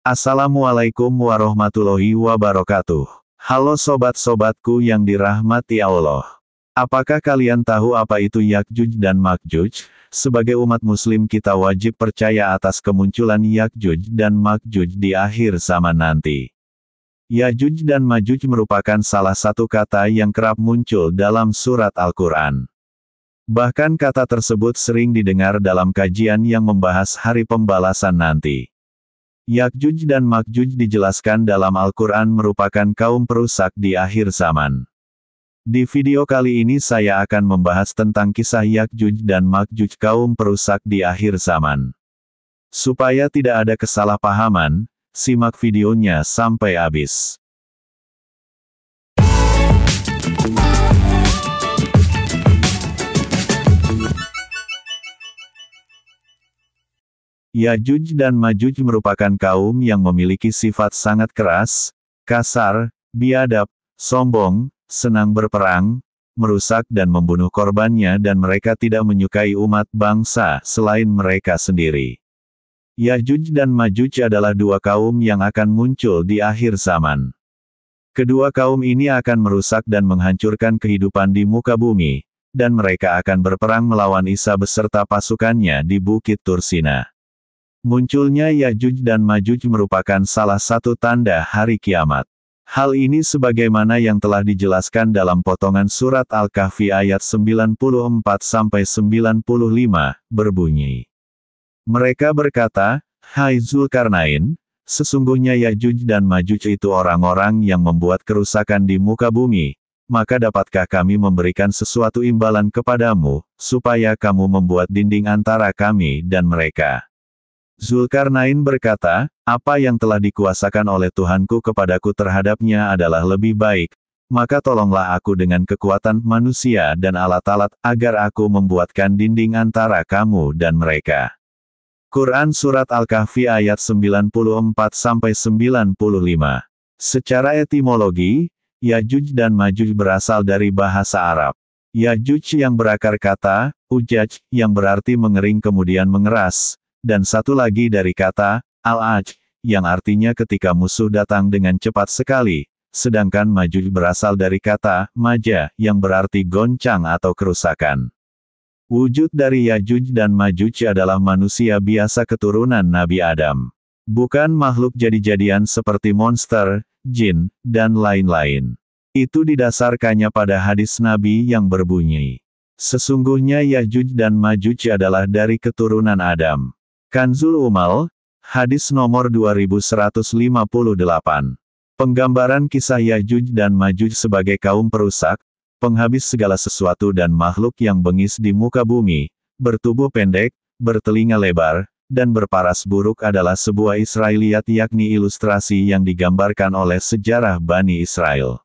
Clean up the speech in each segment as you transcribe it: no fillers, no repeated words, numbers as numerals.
Assalamualaikum warahmatullahi wabarakatuh. Halo sobat-sobatku yang dirahmati Allah. Apakah kalian tahu apa itu Yakjuj dan Makjuj? Sebagai umat muslim kita wajib percaya atas kemunculan Yakjuj dan Makjuj di akhir zaman nanti. Yajuj dan Majuj merupakan salah satu kata yang kerap muncul dalam surat Al-Quran. Bahkan kata tersebut sering didengar dalam kajian yang membahas hari pembalasan nanti. Yakjuj dan Makjuj dijelaskan dalam Al-Quran merupakan kaum perusak di akhir zaman. Di video kali ini saya akan membahas tentang kisah Yakjuj dan Makjuj kaum perusak di akhir zaman. Supaya tidak ada kesalahpahaman, simak videonya sampai habis. Yajuj dan Majuj merupakan kaum yang memiliki sifat sangat keras, kasar, biadab, sombong, senang berperang, merusak dan membunuh korbannya dan mereka tidak menyukai umat bangsa selain mereka sendiri. Yajuj dan Majuj adalah dua kaum yang akan muncul di akhir zaman. Kedua kaum ini akan merusak dan menghancurkan kehidupan di muka bumi, dan mereka akan berperang melawan Isa beserta pasukannya di Bukit Tursina. Munculnya Yajuj dan Majuj merupakan salah satu tanda hari kiamat. Hal ini sebagaimana yang telah dijelaskan dalam potongan surat Al-Kahfi ayat 94-95, berbunyi. Mereka berkata, "Hai Zulkarnain, sesungguhnya Yajuj dan Majuj itu orang-orang yang membuat kerusakan di muka bumi, maka dapatkah kami memberikan sesuatu imbalan kepadamu, supaya kamu membuat dinding antara kami dan mereka?" Zulkarnain berkata, "Apa yang telah dikuasakan oleh Tuhanku kepadaku terhadapnya adalah lebih baik, maka tolonglah aku dengan kekuatan manusia dan alat-alat, agar aku membuatkan dinding antara kamu dan mereka." Quran Surat Al-Kahfi ayat 94-95. Secara etimologi, Yajuj dan Majuj berasal dari bahasa Arab. Yajuj yang berakar kata, ujaj, yang berarti mengering kemudian mengeras, dan satu lagi dari kata, al-aj, yang artinya ketika musuh datang dengan cepat sekali, sedangkan Majuj berasal dari kata, maja, yang berarti goncang atau kerusakan. Wujud dari Yajuj dan Majuj adalah manusia biasa keturunan Nabi Adam. Bukan makhluk jadi-jadian seperti monster, jin, dan lain-lain. Itu didasarkannya pada hadis Nabi yang berbunyi, "Sesungguhnya Yajuj dan Majuj adalah dari keturunan Adam." Kanzul Umal, hadis nomor 2158. Penggambaran kisah Yajuj dan Majuj sebagai kaum perusak, penghabis segala sesuatu dan makhluk yang bengis di muka bumi, bertubuh pendek, bertelinga lebar, dan berparas buruk adalah sebuah Israiliyat yakni ilustrasi yang digambarkan oleh sejarah Bani Israel.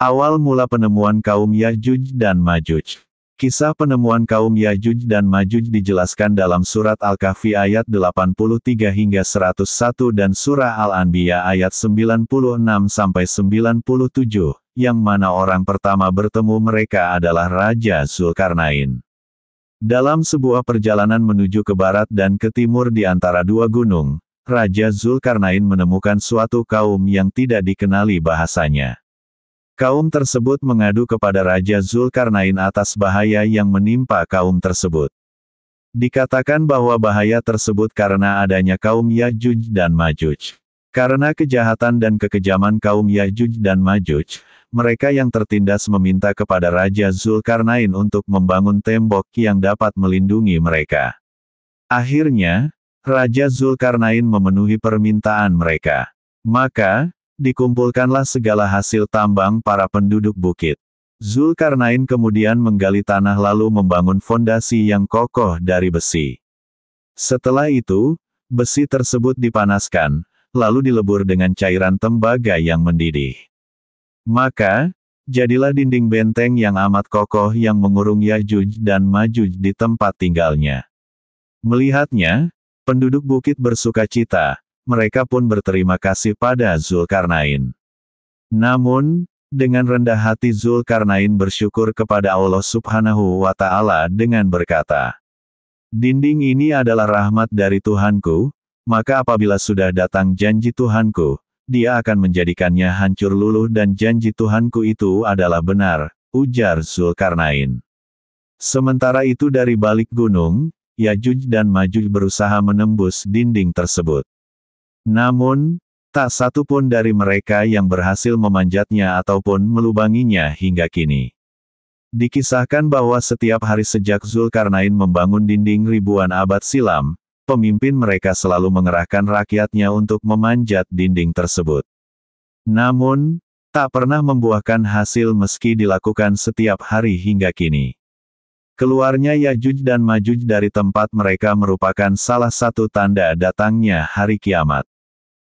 Awal mula penemuan kaum Yajuj dan Majuj. Kisah penemuan kaum Yajuj dan Majuj dijelaskan dalam surat Al-Kahfi ayat 83 hingga 101 dan surah Al-Anbiya ayat 96-97, yang mana orang pertama bertemu mereka adalah Raja Zulkarnain. Dalam sebuah perjalanan menuju ke barat dan ke timur di antara dua gunung, Raja Zulkarnain menemukan suatu kaum yang tidak dikenali bahasanya. Kaum tersebut mengadu kepada Raja Zulkarnain atas bahaya yang menimpa kaum tersebut. Dikatakan bahwa bahaya tersebut karena adanya kaum Yajuj dan Majuj. Karena kejahatan dan kekejaman kaum Yajuj dan Majuj, mereka yang tertindas meminta kepada Raja Zulkarnain untuk membangun tembok yang dapat melindungi mereka. Akhirnya, Raja Zulkarnain memenuhi permintaan mereka. Maka, dikumpulkanlah segala hasil tambang para penduduk bukit. Zulkarnain kemudian menggali tanah lalu membangun fondasi yang kokoh dari besi. Setelah itu, besi tersebut dipanaskan, lalu dilebur dengan cairan tembaga yang mendidih. Maka, jadilah dinding benteng yang amat kokoh yang mengurung Yajuj dan Majuj di tempat tinggalnya. Melihatnya, penduduk bukit bersukacita. Mereka pun berterima kasih pada Zulkarnain. Namun, dengan rendah hati Zulkarnain bersyukur kepada Allah Subhanahu wa Ta'ala dengan berkata, "Dinding ini adalah rahmat dari Tuhanku, maka apabila sudah datang janji Tuhanku, Dia akan menjadikannya hancur luluh dan janji Tuhanku itu adalah benar, ujar Zulkarnain. Sementara itu dari balik gunung, Yajuj dan Majuj berusaha menembus dinding tersebut. Namun, tak satu pun dari mereka yang berhasil memanjatnya ataupun melubanginya hingga kini. Dikisahkan bahwa setiap hari sejak Zulkarnain membangun dinding ribuan abad silam, pemimpin mereka selalu mengerahkan rakyatnya untuk memanjat dinding tersebut. Namun, tak pernah membuahkan hasil meski dilakukan setiap hari hingga kini. Keluarnya Yajuj dan Majuj dari tempat mereka merupakan salah satu tanda datangnya hari kiamat.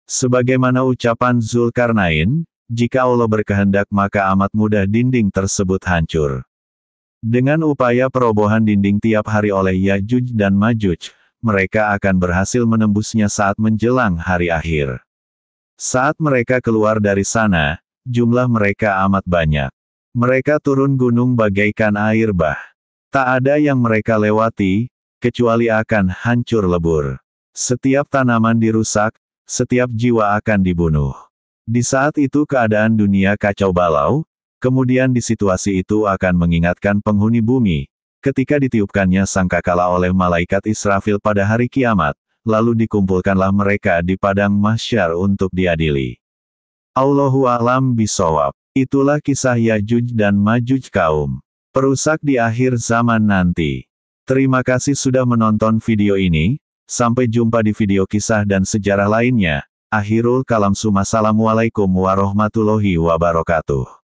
Sebagaimana ucapan Zulkarnain, jika Allah berkehendak maka amat mudah dinding tersebut hancur. Dengan upaya perobohan dinding tiap hari oleh Yajuj dan Majuj, mereka akan berhasil menembusnya saat menjelang hari akhir. Saat mereka keluar dari sana, jumlah mereka amat banyak. Mereka turun gunung bagaikan air bah. Tak ada yang mereka lewati, kecuali akan hancur lebur. Setiap tanaman dirusak, setiap jiwa akan dibunuh. Di saat itu keadaan dunia kacau balau, kemudian di situasi itu akan mengingatkan penghuni bumi, ketika ditiupkannya sangkakala oleh malaikat Israfil pada hari kiamat, lalu dikumpulkanlah mereka di padang mahsyar untuk diadili. Allahu a'lam bishawab. Itulah kisah Yajuj dan Majuj kaum perusak di akhir zaman nanti. Terima kasih sudah menonton video ini, sampai jumpa di video kisah dan sejarah lainnya. Akhirul kalam. Assalamualaikum warahmatullahi wabarakatuh.